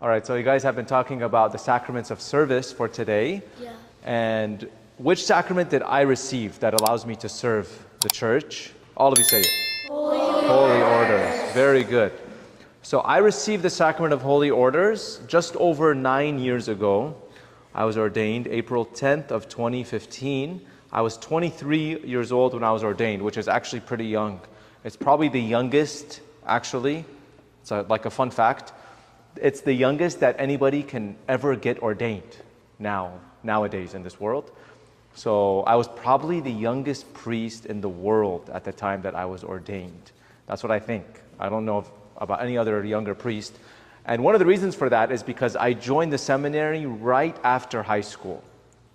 All right, so you guys have been talking about the sacraments of service for today. Yeah. And which sacrament did I receive that allows me to serve the church? All of you say it. Holy orders. Very good. So I received the sacrament of holy orders just over 9 years ago. I was ordained April 10th of 2015. I was 23 years old when I was ordained, which is actually pretty young. It's probably the youngest, actually. It's like a fun fact. It's the youngest that anybody can ever get ordained nowadays in this world. So I was probably the youngest priest in the world at the time that I was ordained. That's what I think. I don't know about any other younger priest. And one of the reasons for that is because I joined the seminary right after high school.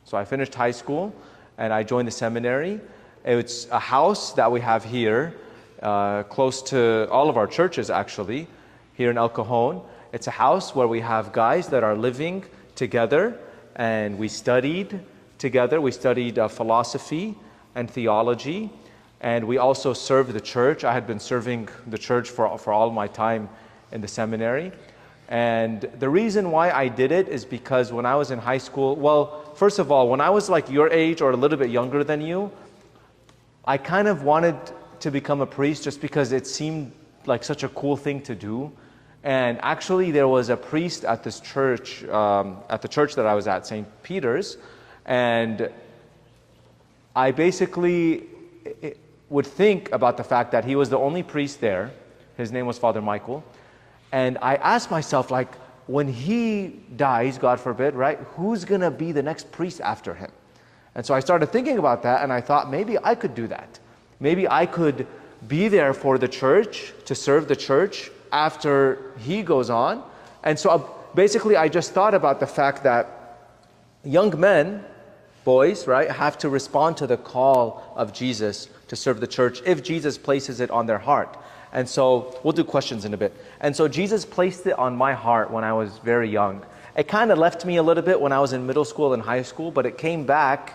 So I finished high school and I joined the seminary. It's a house that we have here, close to all of our churches actually, here in El Cajon. It's a house where we have guys that are living together, and we studied together. We studied philosophy and theology, and we also served the church. I had been serving the church for all my time in the seminary. And the reason why I did it is because when I was in high school, well, first of all, when I was like your age or a little bit younger than you, I kind of wanted to become a priest just because it seemed like such a cool thing to do. And actually, there was a priest at this church, at the church that I was at, St. Peter's, and I basically would think about the fact that he was the only priest there. His name was Father Michael. And I asked myself, like, when he dies, God forbid, right, who's going to be the next priest after him? And so I started thinking about that, and I thought maybe I could do that. Maybe I could be there for the church, to serve the church, after he goes on. And so basically I just thought about the fact that young men, boys, right, have to respond to the call of Jesus to serve the church if Jesus places it on their heart. And so we'll do questions in a bit. And so Jesus placed it on my heart when I was very young. It kind of left me a little bit when I was in middle school and high school, but it came back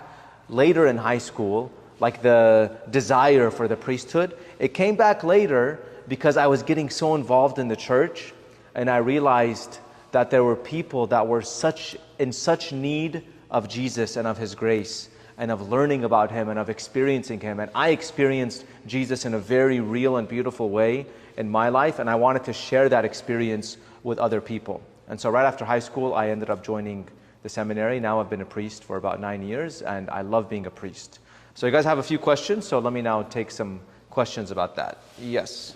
later in high school, like the desire for the priesthood. It came back later because I was getting so involved in the church, and I realized that there were people that were in such need of Jesus and of His grace and of learning about Him and of experiencing Him. And I experienced Jesus in a very real and beautiful way in my life, and I wanted to share that experience with other people. And so right after high school, I ended up joining the seminary. Now I've been a priest for about 9 years, and I love being a priest. So you guys have a few questions, so let me now take some questions about that. Yes?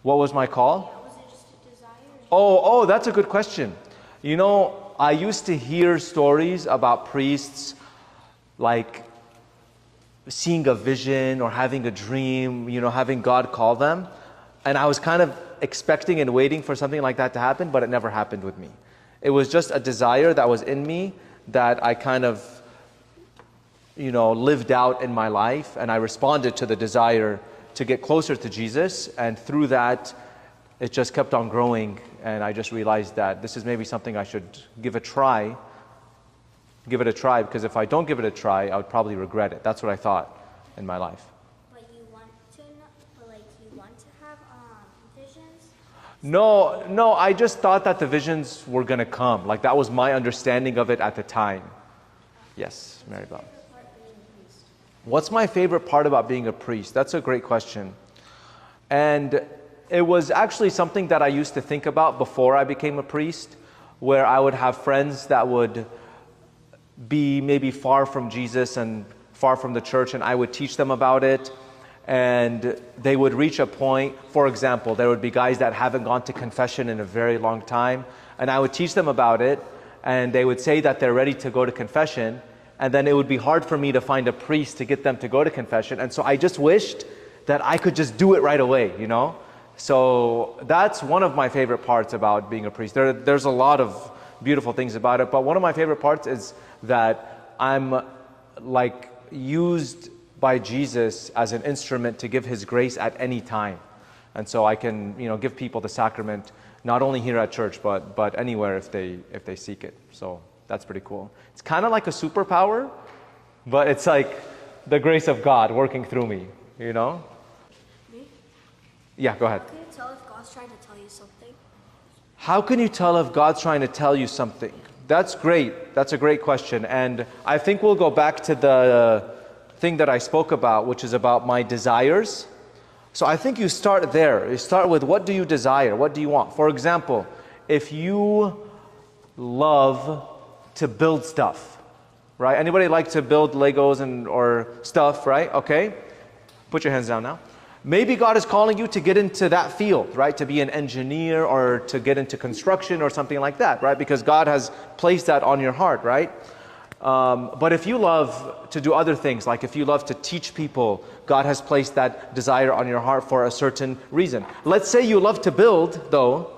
What was my call? Was it just a desire? Oh, that's a good question. You know, I used to hear stories about priests like seeing a vision or having a dream, you know, having God call them. And I was kind of expecting and waiting for something like that to happen, but it never happened with me. It was just a desire that was in me that I kind of, you know, lived out in my life, and I responded to the desire to get closer to Jesus, and through that, it just kept on growing, and I just realized that this is maybe something I should give it a try, because if I don't give it a try, I would probably regret it. That's what I thought in my life. But you want to have visions? No, I just thought that the visions were going to come. Like, that was my understanding of it at the time. Yes, Mary Bob. What's my favorite part about being a priest? That's a great question. And it was actually something that I used to think about before I became a priest, where I would have friends that would be maybe far from Jesus and far from the church, and I would teach them about it. And they would reach a point, for example, there would be guys that haven't gone to confession in a very long time, and I would teach them about it, and they would say that they're ready to go to confession. And then it would be hard for me to find a priest to get them to go to confession. And so I just wished that I could just do it right away, you know? So that's one of my favorite parts about being a priest. There's a lot of beautiful things about it, but one of my favorite parts is that I'm like used by Jesus as an instrument to give His grace at any time. And so I can, you know, give people the sacrament, not only here at church, but anywhere if they seek it. So that's pretty cool. It's kind of like a superpower, but it's like the grace of God working through me, you know? Me? Yeah, go ahead. How can you tell if God's trying to tell you something? How can you tell if God's trying to tell you something? That's great. That's a great question. And I think we'll go back to the thing that I spoke about, which is about my desires. So I think you start there. You start with, what do you desire? What do you want? For example, if you love to build stuff, right? Anybody like to build Legos or stuff, right? Okay. Put your hands down now. Maybe God is calling you to get into that field, right? To be an engineer or to get into construction or something like that, right? Because God has placed that on your heart, right? But if you love to do other things, like if you love to teach people, God has placed that desire on your heart for a certain reason. Let's say you love to build, though,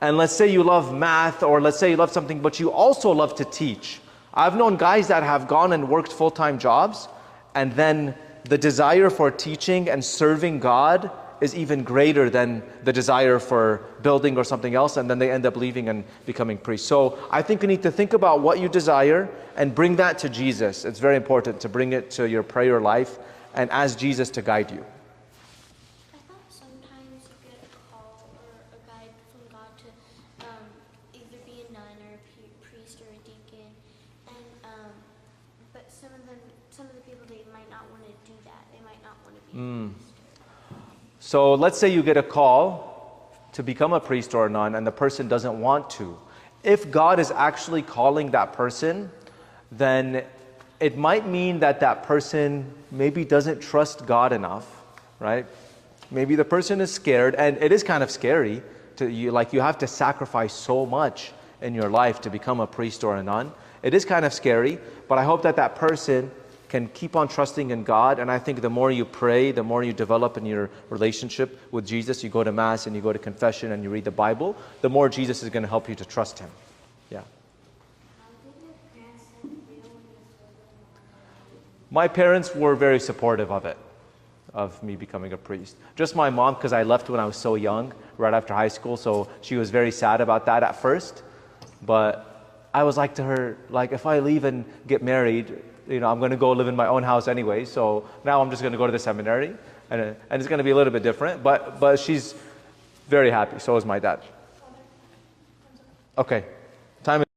and let's say you love math, or let's say you love something, but you also love to teach. I've known guys that have gone and worked full-time jobs, and then the desire for teaching and serving God is even greater than the desire for building or something else, and then they end up leaving and becoming priests. So I think you need to think about what you desire and bring that to Jesus. It's very important to bring it to your prayer life and ask Jesus to guide you. I thought sometimes you get a call or a guide from God to either be a nun or a priest or a deacon, and but some of the people, they might not want to do that. They might not want to be a priest. So let's say you get a call to become a priest or a nun and the person doesn't want to. If God is actually calling that person, then it might mean that that person maybe doesn't trust God enough, right? Maybe the person is scared, and it is kind of scary to you, like you have to sacrifice so much in your life to become a priest or a nun. It is kind of scary, but I hope that that person can keep on trusting in God. And I think the more you pray, the more you develop in your relationship with Jesus, you go to Mass and you go to confession and you read the Bible, the more Jesus is going to help you to trust Him. Yeah. My parents were very supportive of it, of me becoming a priest. Just my mom, because I left when I was so young, right after high school, so she was very sad about that at first. But I was like to her, like, if I leave and get married, you know, I'm going to go live in my own house anyway, so now I'm just going to go to the seminary, and it's going to be a little bit different, but she's very happy. So is my dad. Okay. Time is